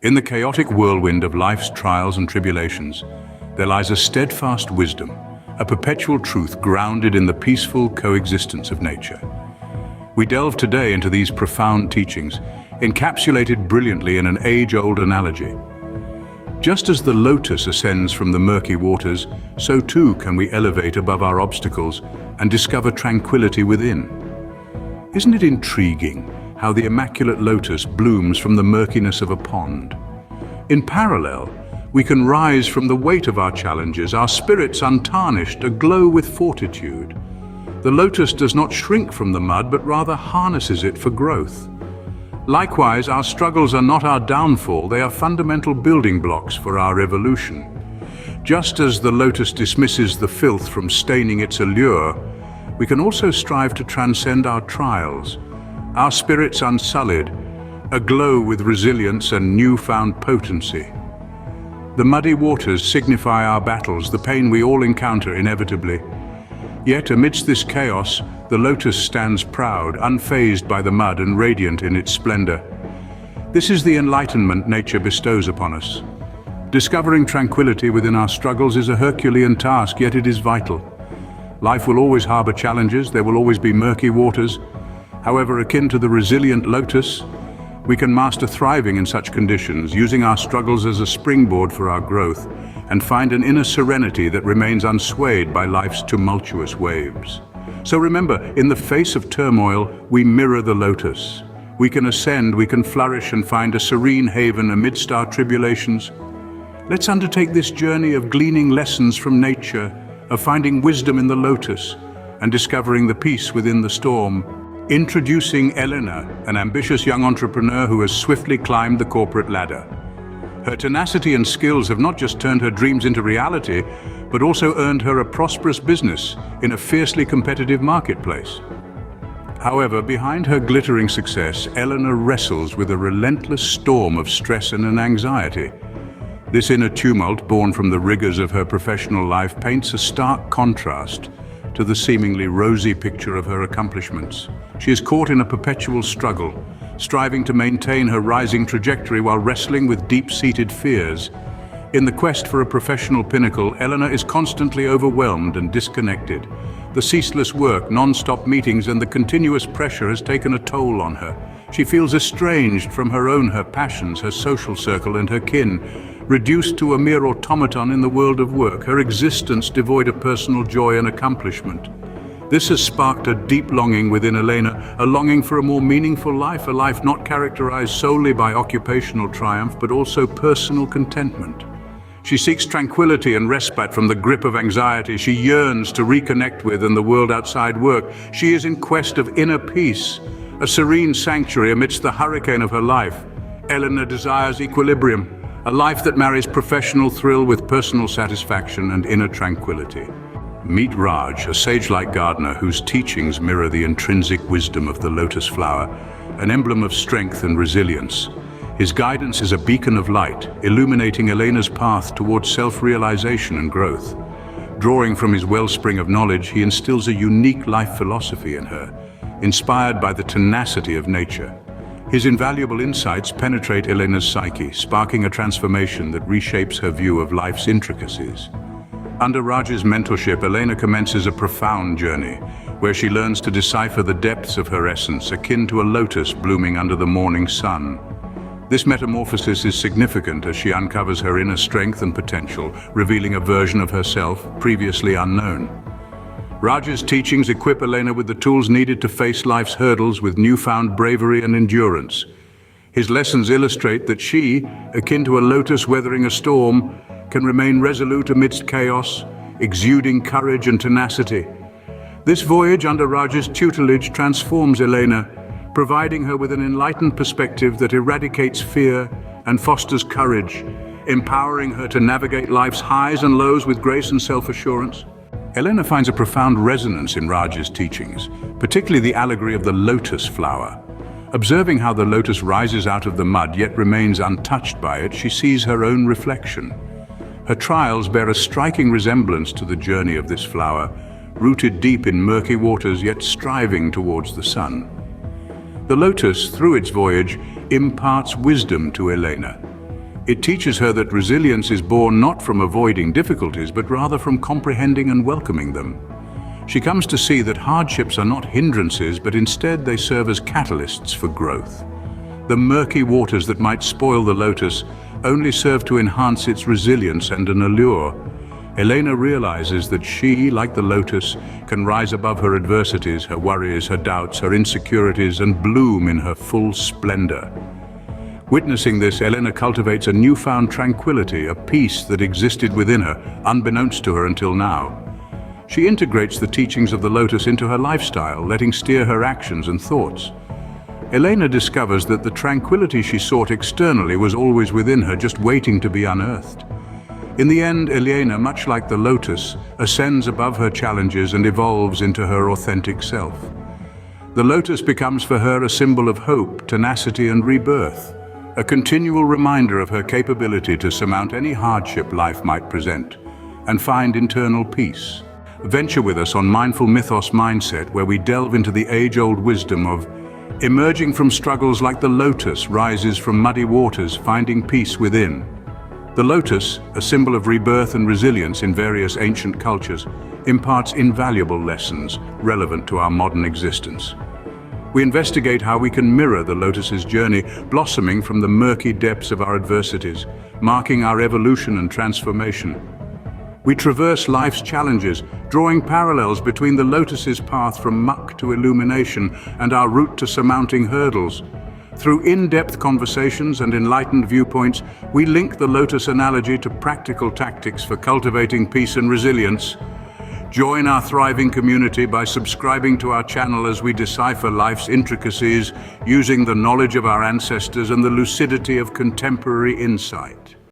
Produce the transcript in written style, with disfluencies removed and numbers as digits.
In the chaotic whirlwind of life's trials and tribulations, there lies a steadfast wisdom, a perpetual truth grounded in the peaceful coexistence of nature. We delve today into these profound teachings, encapsulated brilliantly in an age-old analogy. Just as the lotus ascends from the murky waters, so too can we elevate above our obstacles and discover tranquility within. Isn't it intriguing how the immaculate lotus blooms from the murkiness of a pond? In parallel, we can rise from the weight of our challenges, our spirits untarnished, aglow with fortitude. The lotus does not shrink from the mud, but rather harnesses it for growth. Likewise, our struggles are not our downfall, they are fundamental building blocks for our evolution. Just as the lotus dismisses the filth from staining its allure, we can also strive to transcend our trials, our spirits unsullied, aglow with resilience and newfound potency. The muddy waters signify our battles, the pain we all encounter inevitably. Yet amidst this chaos, the lotus stands proud, unfazed by the mud and radiant in its splendor. This is the enlightenment nature bestows upon us. Discovering tranquility within our struggles is a Herculean task, yet it is vital. Life will always harbor challenges, there will always be murky waters. However, akin to the resilient lotus, we can master thriving in such conditions, using our struggles as a springboard for our growth, and find an inner serenity that remains unswayed by life's tumultuous waves. So remember, in the face of turmoil, we mirror the lotus. We can ascend, we can flourish and find a serene haven amidst our tribulations. Let's undertake this journey of gleaning lessons from nature, of finding wisdom in the lotus, and discovering the peace within the storm. Introducing Elena, an ambitious young entrepreneur who has swiftly climbed the corporate ladder. Her tenacity and skills have not just turned her dreams into reality, but also earned her a prosperous business in a fiercely competitive marketplace. However, behind her glittering success, Elena wrestles with a relentless storm of stress and anxiety. This inner tumult, born from the rigors of her professional life, paints a stark contrast to the seemingly rosy picture of her accomplishments. She is caught in a perpetual struggle, striving to maintain her rising trajectory while wrestling with deep-seated fears. In the quest for a professional pinnacle, Elena is constantly overwhelmed and disconnected. The ceaseless work, non-stop meetings, and the continuous pressure has taken a toll on her. She feels estranged from her passions, her social circle, and her kin, reduced to a mere automaton in the world of work, her existence devoid of personal joy and accomplishment. This has sparked a deep longing within Elena, a longing for a more meaningful life, a life not characterized solely by occupational triumph, but also personal contentment. She seeks tranquility and respite from the grip of anxiety she yearns to reconnect with in the world outside work. She is in quest of inner peace, a serene sanctuary amidst the hurricane of her life. Elena desires equilibrium, a life that marries professional thrill with personal satisfaction and inner tranquility. Meet Raj, a sage-like gardener whose teachings mirror the intrinsic wisdom of the lotus flower, an emblem of strength and resilience. His guidance is a beacon of light, illuminating Elena's path towards self-realization and growth. Drawing from his wellspring of knowledge, he instills a unique life philosophy in her, inspired by the tenacity of nature. His invaluable insights penetrate Elena's psyche, sparking a transformation that reshapes her view of life's intricacies. Under Raj's mentorship, Elena commences a profound journey, where she learns to decipher the depths of her essence, akin to a lotus blooming under the morning sun. This metamorphosis is significant as she uncovers her inner strength and potential, revealing a version of herself previously unknown. Raj's teachings equip Elena with the tools needed to face life's hurdles with newfound bravery and endurance. His lessons illustrate that she, akin to a lotus weathering a storm, can remain resolute amidst chaos, exuding courage and tenacity. This voyage under Raj's tutelage transforms Elena, providing her with an enlightened perspective that eradicates fear and fosters courage, empowering her to navigate life's highs and lows with grace and self-assurance. Elena finds a profound resonance in Raj's teachings, particularly the allegory of the lotus flower. Observing how the lotus rises out of the mud yet remains untouched by it, she sees her own reflection. Her trials bear a striking resemblance to the journey of this flower, rooted deep in murky waters yet striving towards the sun. The lotus, through its voyage, imparts wisdom to Elena, It teaches her that resilience is born not from avoiding difficulties, but rather from comprehending and welcoming them. She comes to see that hardships are not hindrances, but instead they serve as catalysts for growth. The murky waters that might spoil the lotus only serve to enhance its resilience and an allure. Elena realizes that she, like the lotus, can rise above her adversities, her worries, her doubts, her insecurities, and bloom in her full splendor. Witnessing this, Elena cultivates a newfound tranquility, a peace that existed within her, unbeknownst to her until now. She integrates the teachings of the lotus into her lifestyle, letting steer her actions and thoughts. Elena discovers that the tranquility she sought externally was always within her, just waiting to be unearthed. In the end, Elena, much like the lotus, ascends above her challenges and evolves into her authentic self. The lotus becomes for her a symbol of hope, tenacity, and rebirth, a continual reminder of her capability to surmount any hardship life might present and find internal peace. Venture with us on Mindful Mythos Mindset, where we delve into the age-old wisdom of emerging from struggles like the lotus rises from muddy waters, finding peace within. The lotus, a symbol of rebirth and resilience in various ancient cultures, imparts invaluable lessons relevant to our modern existence. We investigate how we can mirror the lotus's journey, blossoming from the murky depths of our adversities, marking our evolution and transformation. We traverse life's challenges, drawing parallels between the lotus's path from muck to illumination and our route to surmounting hurdles. Through in-depth conversations and enlightened viewpoints, we link the lotus analogy to practical tactics for cultivating peace and resilience. Join our thriving community by subscribing to our channel as we decipher life's intricacies using the knowledge of our ancestors and the lucidity of contemporary insight.